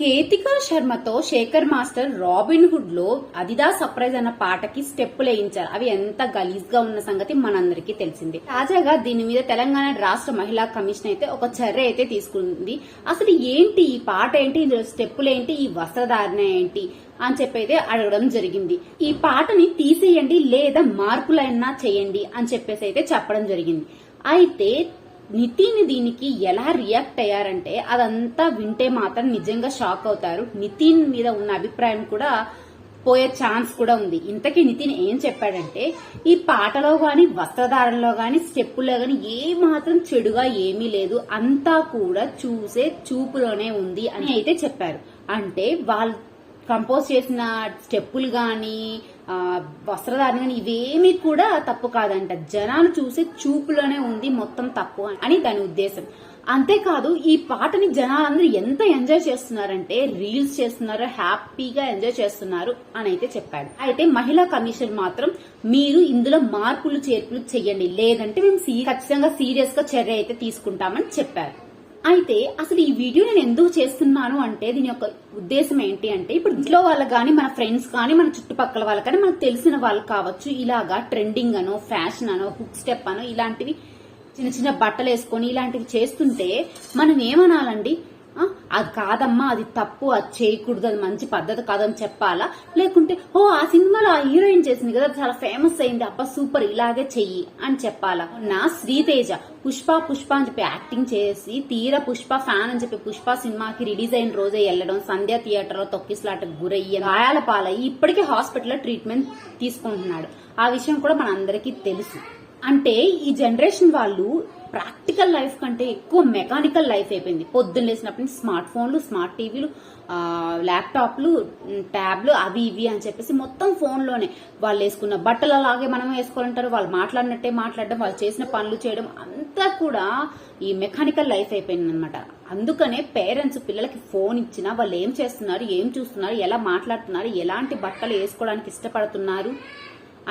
కేతికా శర్మతో Sekhar master Robin Hood లో అదిదా సర్ప్రైజ్ అన్న పాటకి స్టెప్పులు వేయించారు. అవి ఎంత గలీజ్ గా ఉన్న సంగతి మనందరికీ తెలిసిందే. తాజాగా దీని మీద తెలంగాణ రాష్ట్ర మహిళా కమిషన్ అయితే ఒక చర్య అయితే తీసుకుంది. అసలు ఏంటి ఈ పాట ఏంటి, ఇందులో స్టెప్పులు ఏంటి, ఈ వస్త్రధారణ ఏంటి అని చెప్పైతే అడగడం జరిగింది. ఈ పాటని తీసేయండి లేదా మార్పులైనా చేయండి అని చెప్పేసి అయితే చెప్పడం జరిగింది. అయితే నితిన్ దీనికి ఎలా రియాక్ట్ అయ్యారంటే అదంతా వింటే మాత్రం నిజంగా షాక్ అవుతారు. నితిన్ మీద ఉన్న అభిప్రాయం కూడా పోయే ఛాన్స్ కూడా ఉంది. ఇంతకీ నితిన్ ఏం చెప్పాడంటే ఈ పాటలో గాని వస్త్రధారణలో గాని స్టెప్పుల్లో గాని ఏ మాత్రం చెడుగా ఏమీ లేదు, అంతా కూడా చూసే చూపులోనే ఉంది అని అయితే చెప్పారు. అంటే వాళ్ళు కంపోజ్ చేసిన స్టెప్పులు గాని వస్త్రధారణ గాని ఇవేమీ కూడా తప్పు కాదంట. జనాలు చూసే చూపులోనే ఉంది మొత్తం తప్పు అని దాని ఉద్దేశం. అంతేకాదు ఈ పాటని జనాలందరూ ఎంత ఎంజాయ్ చేస్తున్నారంటే రీల్స్ చేస్తున్నారు, హ్యాపీగా ఎంజాయ్ చేస్తున్నారు అని అయితే చెప్పాడు. అయితే మహిళా కమిషన్ మాత్రం మీరు ఇందులో మార్పులు చేర్పులు చెయ్యండి, లేదంటే మేము ఖచ్చితంగా సీరియస్ గా చర్య అయితే తీసుకుంటామని చెప్పారు. అయితే అసలు ఈ వీడియో నేను ఎందుకు చేస్తున్నాను అంటే దీని యొక్క ఉద్దేశం ఏంటి అంటే ఇప్పుడు ఇంట్లో వాళ్ళకి కానీ మన ఫ్రెండ్స్ కానీ మన చుట్టుపక్కల వాళ్ళకి కానీ మనకు తెలిసిన వాళ్ళు కావచ్చు, ఇలాగా ట్రెండింగ్ అనో ఫ్యాషన్ అనో హుక్ స్టెప్ అనో ఇలాంటివి చిన్న చిన్న బట్టలు వేసుకొని ఇలాంటివి చేస్తుంటే మనం ఏమనాలండి? అది కాదమ్మా, అది తప్పు, అది చేయకూడదు, అది మంచి పద్ధతి కాదని చెప్పాలా? లేకుంటే ఆ సినిమాలో ఆ హీరోయిన్ చేసింది కదా చాలా ఫేమస్ అయింది, అబ్బా సూపర్ ఇలాగే చెయ్యి అని చెప్పాలా? నా శ్రీతేజ పుష్ప అని చెప్పి యాక్టింగ్ చేసి తీరా పుష్ప ఫ్యాన్ అని చెప్పి పుష్ప సినిమాకి రిలీజ్ అయిన రోజే వెళ్లడం, సంధ్య థియేటర్ లో తొక్కిసలాటకు గురయ్యి గాయాల పాలయ్యి ఇప్పటికే హాస్పిటల్లో ట్రీట్మెంట్ తీసుకుంటున్నాడు. ఆ విషయం కూడా మనందరికీ తెలుసు. అంటే ఈ జనరేషన్ వాళ్ళు ప్రాక్టికల్ లైఫ్ కంటే ఎక్కువ మెకానికల్ లైఫ్ అయిపోయింది. పొద్దున్న లేసినప్పటి నుంచి స్మార్ట్ ఫోన్లు, స్మార్ట్ టీవీలు, ల్యాప్టాప్లు, ట్యాబ్లు అవి ఇవి అని చెప్పేసి మొత్తం ఫోన్లోనే వాళ్ళు వేసుకున్న బట్టలు అలాగే మనం వేసుకోవాలంటారు, వాళ్ళు మాట్లాడినట్టే మాట్లాడడం, వాళ్ళు చేసిన పనులు చేయడం అంతా కూడా ఈ మెకానికల్ లైఫ్ అయిపోయింది అనమాట. అందుకనే పేరెంట్స్ పిల్లలకి ఫోన్ ఇచ్చినా వాళ్ళు ఏం చేస్తున్నారు, ఏం చూస్తున్నారు, ఎలా మాట్లాడుతున్నారు, ఎలాంటి బట్టలు వేసుకోవడానికి ఇష్టపడుతున్నారు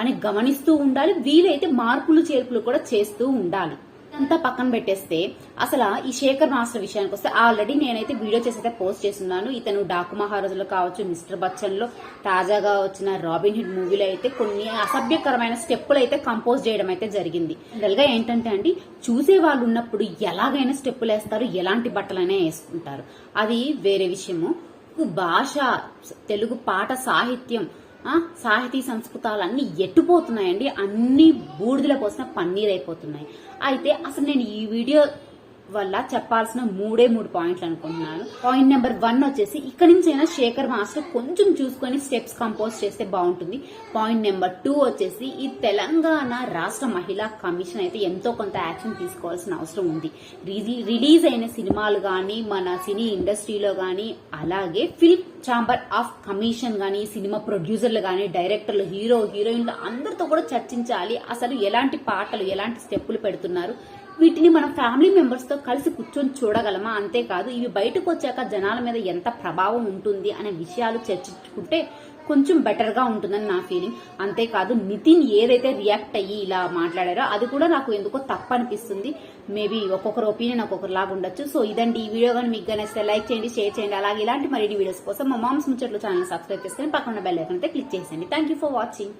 అని గమనిస్తూ ఉండాలి. వీలైతే మార్పులు చేర్పులు కూడా చేస్తూ ఉండాలి. అంతా పక్కన పెట్టేస్తే అసలు ఈ శేఖర్ మాస్టర్ విషయానికి వస్తే ఆల్రెడీ నేనైతే వీడియో చేసి అయితే పోస్ట్ చేస్తున్నాను. ఇతను డాకు మహారాజులో కావచ్చు, మిస్టర్ బచ్చన్ లో, తాజాగా వచ్చిన రాబిన్ హుడ్ మూవీలో అయితే కొన్ని అసభ్యకరమైన స్టెప్పులు అయితే కంపోజ్ చేయడం అయితే జరిగింది. జనరల్ గా ఏంటంటే అండి చూసే వాళ్ళు ఉన్నప్పుడు ఎలాగైనా స్టెప్పులు వేస్తారు, ఎలాంటి బట్టలైనా వేసుకుంటారు, అది వేరే విషయము. భాష, తెలుగు పాట సాహిత్యం, సాహితీ సంస్కృతాలు అన్ని ఎట్టుపోతున్నాయండి. అన్ని బూడిదల పోసిన పన్నీర్ అయిపోతున్నాయి. అయితే అసలు నేను ఈ వీడియో వల్ల చెప్పాల్సిన మూడు పాయింట్లు అనుకుంటున్నాను. పాయింట్ నెంబర్ 1 వచ్చేసి ఇక్కడి నుంచైనా శేఖర్ మాస్టర్ కొంచెం చూసుకొని స్టెప్స్ కంపోజ్ చేస్తే బాగుంటుంది. పాయింట్ నెంబర్ 2 వచ్చేసి ఈ తెలంగాణ రాష్ట్ర మహిళా కమిషన్ అయితే ఎంతో కొంత యాక్షన్ తీసుకోవాల్సిన అవసరం ఉంది. రిలీజ్ అయిన సినిమాలు గాని, మన సినీ ఇండస్ట్రీలో గాని, అలాగే ఫిల్మ్ ఛాంబర్ ఆఫ్ కమిషన్ గాని, సినిమా ప్రొడ్యూసర్లు గాని, డైరెక్టర్లు, హీరోయిన్లు అందరితో కూడా చర్చించాలి. అసలు ఎలాంటి పాటలు, ఎలాంటి స్టెప్పులు పెడుతున్నారు, వీటిని మనం ఫ్యామిలీ మెంబర్స్ తో కలిసి కూర్చొని చూడగలమా? అంతేకాదు ఇవి బయటకు వచ్చాక జనాల మీద ఎంత ప్రభావం ఉంటుంది అనే విషయాలు చర్చించుకుంటే కొంచెం బెటర్ గా ఉంటుందని నా ఫీలింగ్. అంతేకాదు నితిన్ ఏదైతే రియాక్ట్ అయ్యి ఇలా మాట్లాడారో అది కూడా నాకు ఎందుకో తప్పు అనిపిస్తుంది. మేబీ ఒక్కొక్కరు ఒపీనియన్ ఒక్కొక్కరిలాగా ఉండొచ్చు. సో ఇదండి ఈ వీడియో కానీ మీకు కనిస్తే లైక్ చేయండి, షేర్ చేయండి. అలాగే ఇలాంటి మరిన్ని వీడియోస్ కోసం మా మామ్స్ ముచ్చట్లు ఛానల్ సబ్స్క్రైబ్ చేసుకుని పక్కన బెల్ ఐకాన్ అయితే క్లిక్ చేసేయండి. Thank you for watching.